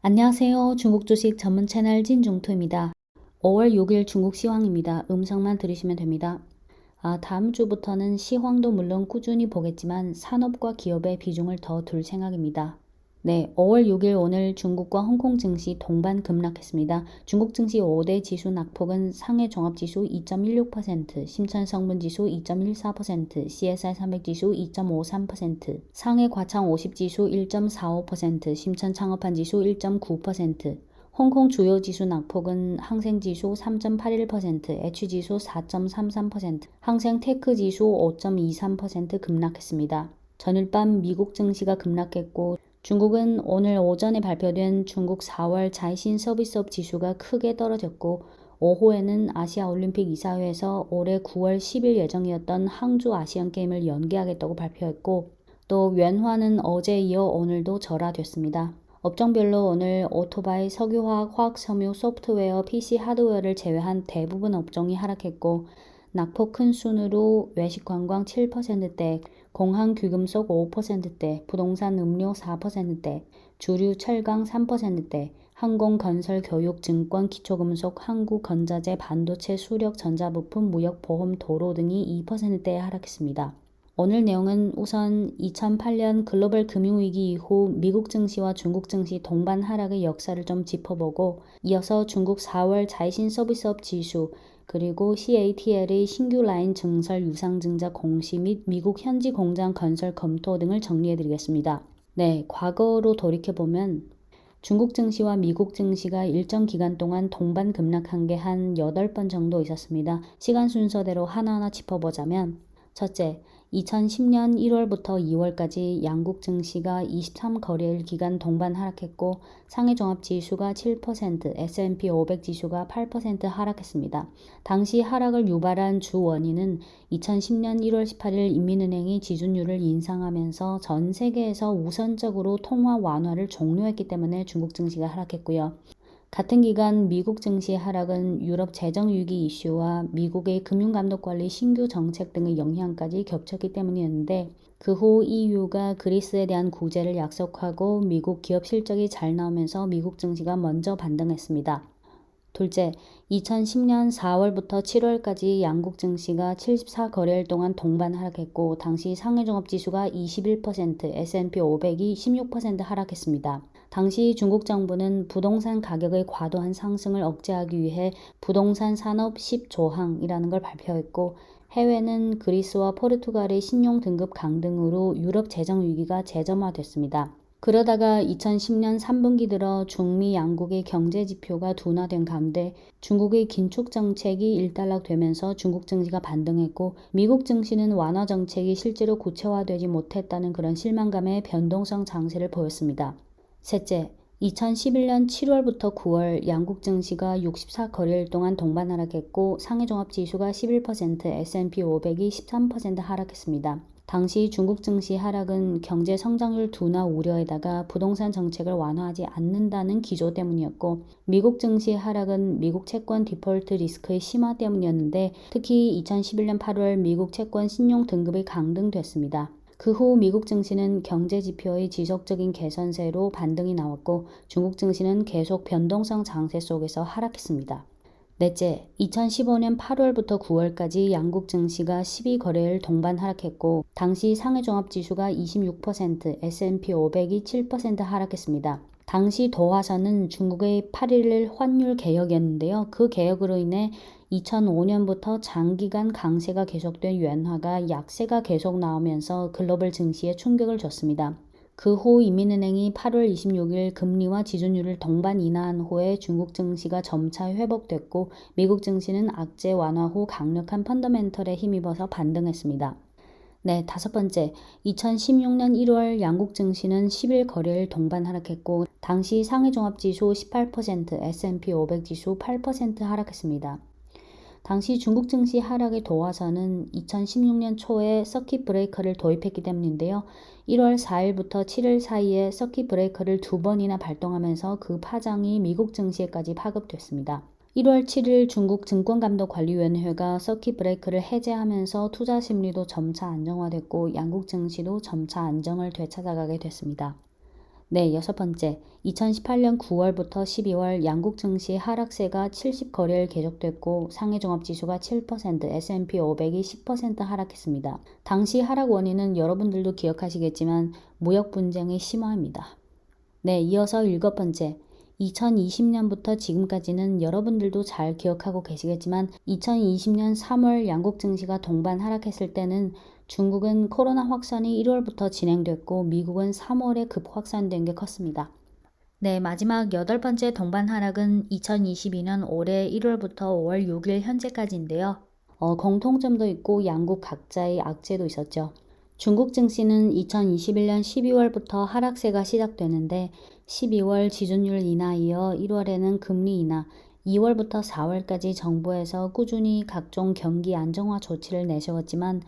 안녕하세요. 중국 주식 전문 채널 진중투입니다. 5월 6일 중국 시황입니다. 음성만 들으시면 됩니다. 다음 주부터는 시황도 물론 꾸준히 보겠지만 산업과 기업의 비중을 더 둘 생각입니다. 네, 5월 6일 오늘 중국과 홍콩 증시 동반 급락했습니다. 중국 증시 5대 지수 낙폭은 상해 종합지수 2.16%, 심천성분지수 2.14%, CSI 300지수 2.53%, 상해 과창 50지수 1.45%, 심천창업한 지수 1.9%, 홍콩 주요 지수 낙폭은 항생지수 3.81%, H지수 4.33%, 항생테크지수 5.23% 급락했습니다. 전일 밤 미국 증시가 급락했고 중국은 오늘 오전에 발표된 중국 4월 자이신 서비스업 지수가 크게 떨어졌고 오후에는 아시아올림픽 이사회에서 올해 9월 10일 예정이었던 항주 아시안게임을 연기하겠다고 발표했고 또 yuan화는 어제 이어 오늘도 절하됐습니다. 업종별로 오늘 오토바이, 석유화학, 화학섬유, 소프트웨어, PC 하드웨어를 제외한 대부분 업종이 하락했고 낙폭 큰 순으로 외식관광 7%대, 공항귀금속 5%대, 부동산 음료 4%대, 주류 철강 3%대, 항공, 건설, 교육, 증권, 기초금속, 한국건자재, 반도체, 수력, 전자부품, 무역, 보험, 도로 등이 2%대에 하락했습니다. 오늘 내용은 우선 2008년 글로벌 금융위기 이후 미국 증시와 중국 증시 동반 하락의 역사를 좀 짚어보고 이어서 중국 4월 자이신 서비스업 지수 그리고 CATL의 신규 라인 증설 유상증자 공시 및 미국 현지 공장 건설 검토 등을 정리해드리겠습니다. 네, 과거로 돌이켜보면 중국 증시와 미국 증시가 일정 기간 동안 동반 급락한 게 한 8번 정도 있었습니다. 시간 순서대로 하나하나 짚어보자면 첫째, 2010년 1월부터 2월까지 양국 증시가 23거래일 기간 동반 하락했고 상해 종합지수가 7%, S&P 500 지수가 8% 하락했습니다. 당시 하락을 유발한 주 원인은 2010년 1월 18일 인민은행이 지준율을 인상하면서 전 세계에서 우선적으로 통화 완화를 종료했기 때문에 중국 증시가 하락했고요. 같은 기간 미국 증시 하락은 유럽 재정위기 이슈와 미국의 금융감독관리 신규 정책 등의 영향까지 겹쳤기 때문이었는데 그 후 EU가 그리스에 대한 구제를 약속하고 미국 기업 실적이 잘 나오면서 미국 증시가 먼저 반등했습니다. 둘째, 2010년 4월부터 7월까지 양국 증시가 74거래일 동안 동반 하락했고 당시 상해종합지수가 21%, S&P 500이 16% 하락했습니다. 당시 중국 정부는 부동산 가격의 과도한 상승을 억제하기 위해 부동산 산업 10조항이라는 걸 발표했고 해외는 그리스와 포르투갈의 신용 등급 강등으로 유럽 재정 위기가 재점화됐습니다. 그러다가 2010년 3분기 들어 중미 양국의 경제 지표가 둔화된 가운데 중국의 긴축 정책이 일단락되면서 중국 증시가 반등했고 미국 증시는 완화 정책이 실제로 구체화되지 못했다는 그런 실망감의 변동성 장세를 보였습니다. 셋째, 2011년 7월부터 9월 양국 증시가 64거래일 동안 동반 하락했고 상해 종합지수가 11%, S&P 500이 13% 하락했습니다. 당시 중국 증시 하락은 경제 성장률 둔화 우려에다가 부동산 정책을 완화하지 않는다는 기조 때문이었고 미국 증시 하락은 미국 채권 디폴트 리스크의 심화 때문이었는데 특히 2011년 8월 미국 채권 신용 등급이 강등됐습니다. 그 후 미국 증시는 경제 지표의 지속적인 개선세로 반등이 나왔고 중국 증시는 계속 변동성 장세 속에서 하락했습니다. 넷째, 2015년 8월부터 9월까지 양국 증시가 12거래일 동반 하락했고 당시 상해종합지수가 26%, S&P 500이 7% 하락했습니다. 당시 도화선은 중국의 8.11 환율 개혁이었는데요. 그 개혁으로 인해 2005년부터 장기간 강세가 계속된 yuan화가 약세가 계속 나오면서 글로벌 증시에 충격을 줬습니다. 그 후 인민은행이 8월 26일 금리와 지준율을 동반 인하한 후에 중국 증시가 점차 회복됐고 미국 증시는 악재 완화 후 강력한 펀더멘털에 힘입어서 반등했습니다. 네, 다섯 번째, 2016년 1월 양국 증시는 11거래일 동반 하락했고 당시 상해종합지수 18%, S&P 500 지수 8% 하락했습니다. 당시 중국 증시 하락의 도화선은 2016년 초에 서킷 브레이커를 도입했기 때문인데요. 1월 4일부터 7일 사이에 서킷 브레이커를 2번이나 발동하면서 그 파장이 미국 증시에까지 파급됐습니다. 1월 7일 중국 증권감독관리위원회가 서킷 브레이크를 해제하면서 투자 심리도 점차 안정화됐고 양국 증시도 점차 안정을 되찾아가게 됐습니다. 네, 여섯 번째. 2018년 9월부터 12월 양국 증시 하락세가 70거래일 계속됐고 상해 종합지수가 7%, S&P 500이 10% 하락했습니다. 당시 하락 원인은 여러분들도 기억하시겠지만 무역 분쟁의 심화입니다. 네, 이어서 일곱 번째. 2020년부터 지금까지는 여러분들도 잘 기억하고 계시겠지만 2020년 3월 양국 증시가 동반 하락했을 때는 중국은 코로나 확산이 1월부터 진행됐고 미국은 3월에 급 확산된 게 컸습니다. 네, 마지막 여덟 번째 동반 하락은 2022년 올해 1월부터 5월 6일 현재까지인데요. 공통점도 있고 양국 각자의 악재도 있었죠. 중국 증시는 2021년 12월부터 하락세가 시작되는데 12월 지준율 인하 이어 1월에는 금리 인하, 2월부터 4월까지 정부에서 꾸준히 각종 경기 안정화 조치를 내세웠지만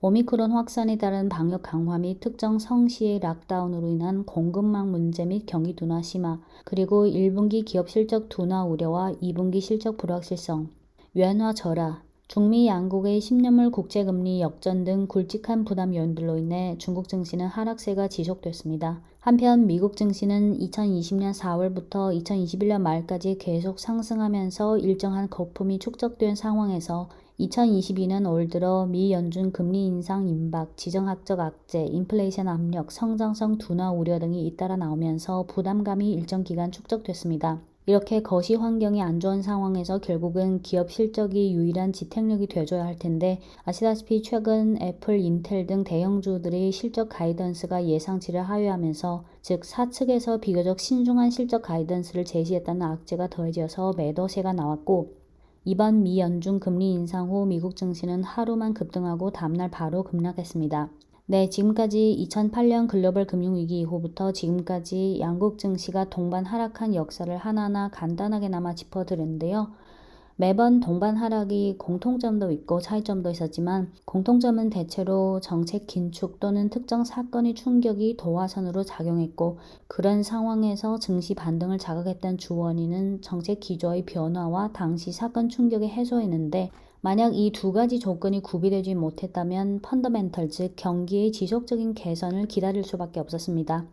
오미크론 확산에 따른 방역 강화 및 특정 성시의 락다운으로 인한 공급망 문제 및 경기 둔화 심화, 그리고 1분기 기업 실적 둔화 우려와 2분기 실적 불확실성, 유엔화 절하, 중미 양국의 10년물 국채금리 역전 등 굵직한 부담 요인들로 인해 중국 증시는 하락세가 지속됐습니다. 한편 미국 증시는 2020년 4월부터 2021년 말까지 계속 상승하면서 일정한 거품이 축적된 상황에서 2022년 올 들어 미 연준 금리 인상 임박, 지정학적 악재, 인플레이션 압력, 성장성 둔화 우려 등이 잇따라 나오면서 부담감이 일정 기간 축적됐습니다. 이렇게 거시 환경이 안 좋은 상황에서 결국은 기업 실적이 유일한 지탱력이 돼줘야 할 텐데 아시다시피 최근 애플, 인텔 등 대형주들의 실적 가이던스가 예상치를 하회하면서 즉 사측에서 비교적 신중한 실적 가이던스를 제시했다는 악재가 더해져서 매도세가 나왔고 이번 미 연준 금리 인상 후 미국 증시는 하루만 급등하고 다음날 바로 급락했습니다. 네, 지금까지 2008년 글로벌 금융위기 이후부터 지금까지 양국 증시가 동반 하락한 역사를 하나하나 간단하게나마 짚어드렸는데요. 매번 동반 하락이 공통점도 있고 차이점도 있었지만 공통점은 대체로 정책 긴축 또는 특정 사건의 충격이 도화선으로 작용했고 그런 상황에서 증시 반등을 자극했던 주 원인은 정책 기조의 변화와 당시 사건 충격의 해소였는데 만약 이 두 가지 조건이 구비되지 못했다면 펀더멘털 즉 경기의 지속적인 개선을 기다릴 수밖에 없었습니다.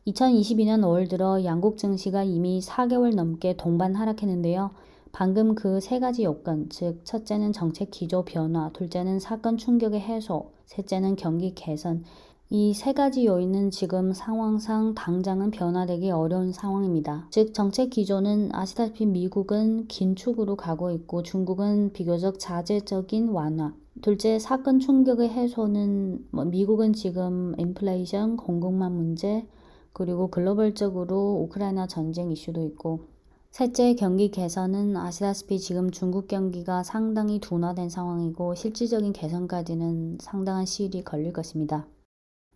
2022년 5월 들어 양국 증시가 이미 4개월 넘게 동반 하락했는데요. 방금 그 세 가지 요건, 즉 첫째는 정책 기조 변화, 둘째는 사건 충격의 해소, 셋째는 경기 개선. 이 세 가지 요인은 지금 상황상 당장은 변화되기 어려운 상황입니다. 즉 정책 기조는 아시다시피 미국은 긴축으로 가고 있고 중국은 비교적 자제적인 완화. 둘째 사건 충격의 해소는 미국은 지금 인플레이션, 공급망 문제, 그리고 글로벌적으로 우크라이나 전쟁 이슈도 있고 셋째 경기 개선은 아시다시피 지금 중국 경기가 상당히 둔화된 상황이고 실질적인 개선까지는 상당한 시일이 걸릴 것입니다.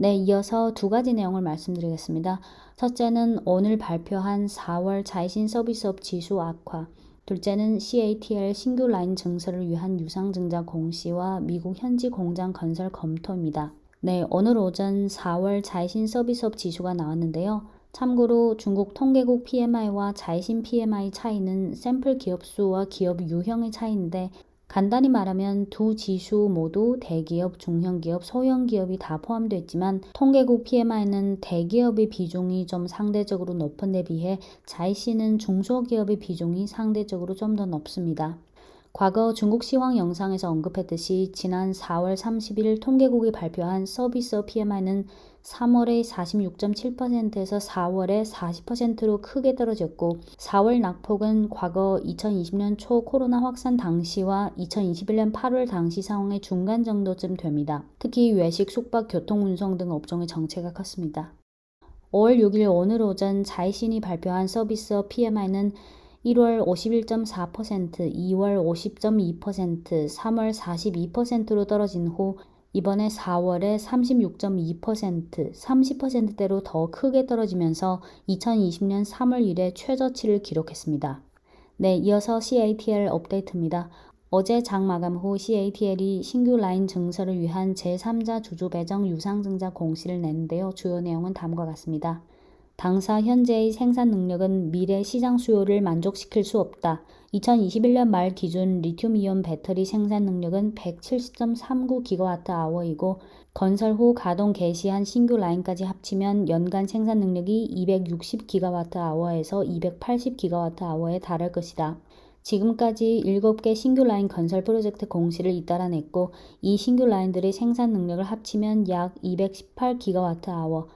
네, 이어서 두 가지 내용을 말씀드리겠습니다. 첫째는 오늘 발표한 4월 자이신 서비스업 지수 악화, 둘째는 CATL 신규 라인 증설을 위한 유상증자 공시와 미국 현지 공장 건설 검토입니다. 네, 오늘 오전 4월 자이신 서비스업 지수가 나왔는데요. 참고로 중국 통계국 PMI와 자이신 PMI 차이는 샘플 기업 수와 기업 유형의 차이인데 간단히 말하면 두 지수 모두 대기업, 중형기업, 소형기업이 다 포함되어 있지만 통계국 PMI는 대기업의 비중이 좀 상대적으로 높은 데 비해 자이신은 중소기업의 비중이 상대적으로 좀 더 높습니다. 과거 중국 시황 영상에서 언급했듯이 지난 4월 30일 통계국이 발표한 서비스업 PMI는 3월에 46.7%에서 4월에 40%로 크게 떨어졌고 4월 낙폭은 과거 2020년 초 코로나 확산 당시와 2021년 8월 당시 상황의 중간 정도쯤 됩니다. 특히 외식, 숙박, 교통, 운송 등 업종의 정체가 컸습니다. 5월 6일 오늘 오전 자이신이 발표한 서비스업 PMI는 1월 51.4%, 2월 50.2%, 3월 42%로 떨어진 후 이번에 4월에 36.2%, 30%대로 더 크게 떨어지면서 2020년 3월 이래 최저치를 기록했습니다. 네, 이어서 CATL 업데이트입니다. 어제 장 마감 후 CATL이 신규 라인 증설을 위한 제3자 주주 배정 유상증자 공시를 냈는데요. 주요 내용은 다음과 같습니다. 당사 현재의 생산 능력은 미래 시장 수요를 만족시킬 수 없다. 2021년 말 기준 리튬이온 배터리 생산 능력은 170.39GWh이고 건설 후 가동 개시한 신규 라인까지 합치면 연간 생산 능력이 260GWh에서 280GWh에 달할 것이다. 지금까지 7개 신규 라인 건설 프로젝트 공시를 잇따라 냈고 이 신규 라인들의 생산 능력을 합치면 약 218GWh,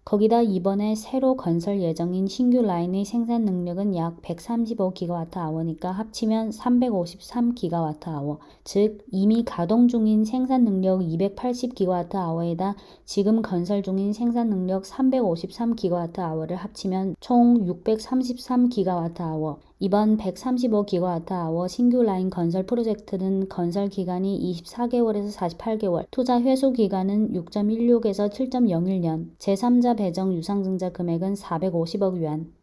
거기다 이번에 새로 건설 예정인 신규 라인의 생산 능력은 약 135GWh니까 합치면 353GWh, 즉 이미 가동 중인 생산 능력 280GWh에다 지금 건설 중인 생산 능력 353GWh를 합치면 총 633GWh. 이번 135GWh 신규 라인 건설 프로젝트는 건설 기간이 24개월에서 48개월, 투자 회수 기간은 6.16에서 7.01년, 제3자 배정 유상증자 금액은 450억 위안.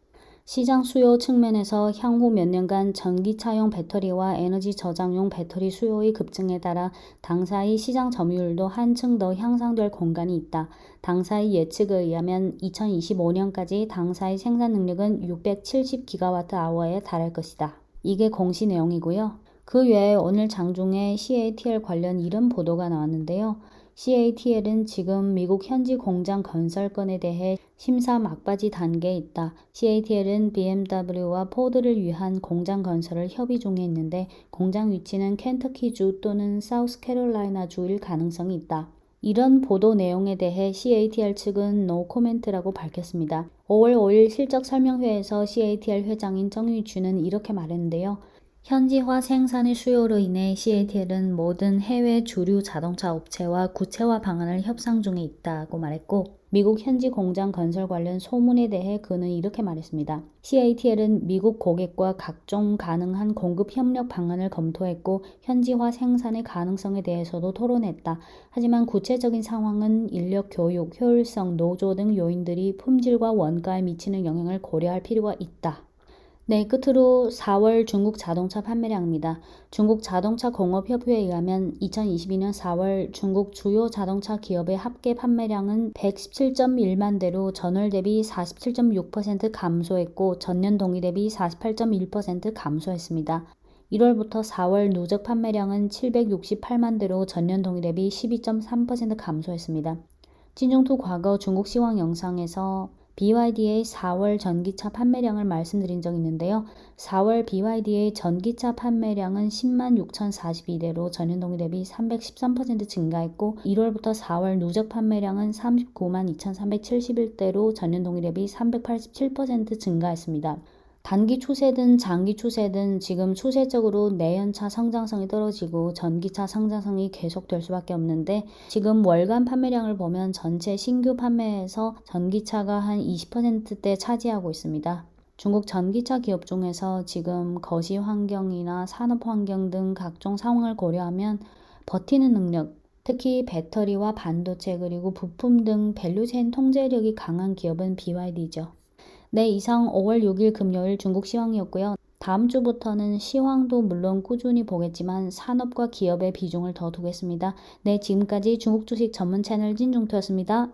시장 수요 측면에서 향후 몇 년간 전기차용 배터리와 에너지 저장용 배터리 수요의 급증에 따라 당사의 시장 점유율도 한층 더 향상될 공간이 있다. 당사의 예측에 의하면 2025년까지 당사의 생산 능력은 670GWh에 달할 것이다. 이게 공시 내용이고요. 그 외에 오늘 장중에 CATL 관련 이런 보도가 나왔는데요. CATL은 지금 미국 현지 공장 건설건에 대해 심사 막바지 단계에 있다. CATL은 BMW와 포드를 위한 공장 건설을 협의 중에 있는데 공장 위치는 켄터키주 또는 사우스캐롤라이나주일 가능성이 있다. 이런 보도 내용에 대해 CATL 측은 노 코멘트라고 밝혔습니다. 5월 5일 실적 설명회에서 CATL 회장인 정유주는 이렇게 말했는데요. 현지화 생산의 수요로 인해 CATL은 모든 해외 주류 자동차 업체와 구체화 방안을 협상 중에 있다고 말했고 미국 현지 공장 건설 관련 소문에 대해 그는 이렇게 말했습니다. CATL은 미국 고객과 각종 가능한 공급 협력 방안을 검토했고 현지화 생산의 가능성에 대해서도 토론했다. 하지만 구체적인 상황은 인력 교육, 효율성, 노조 등 요인들이 품질과 원가에 미치는 영향을 고려할 필요가 있다. 네, 끝으로 4월 중국 자동차 판매량입니다. 중국 자동차 공업협회에 의하면 2022년 4월 중국 주요 자동차 기업의 합계 판매량은 117.1만 대로 전월 대비 47.6% 감소했고 전년 동기 대비 48.1% 감소했습니다. 1월부터 4월 누적 판매량은 768만 대로 전년 동기 대비 12.3% 감소했습니다. 진중투 과거 중국 시황 영상에서 BYD의 4월 전기차 판매량을 말씀드린 적이 있는데요. 4월 BYD의 전기차 판매량은 10만 6,042대로 전년 동기 대비 313% 증가했고 1월부터 4월 누적 판매량은 39만 2,371대로 전년 동기 대비 387% 증가했습니다. 단기 추세든 장기 추세든 지금 추세적으로 내연차 성장성이 떨어지고 전기차 성장성이 계속될 수밖에 없는데 지금 월간 판매량을 보면 전체 신규 판매에서 전기차가 한 20%대 차지하고 있습니다. 중국 전기차 기업 중에서 지금 거시 환경이나 산업 환경 등 각종 상황을 고려하면 버티는 능력, 특히 배터리와 반도체 그리고 부품 등 밸류체인 통제력이 강한 기업은 BYD죠. 네, 이상 5월 6일 금요일 중국 시황이었고요. 다음 주부터는 시황도 물론 꾸준히 보겠지만 산업과 기업의 비중을 더 두겠습니다. 네, 지금까지 중국 주식 전문 채널 진중투였습니다.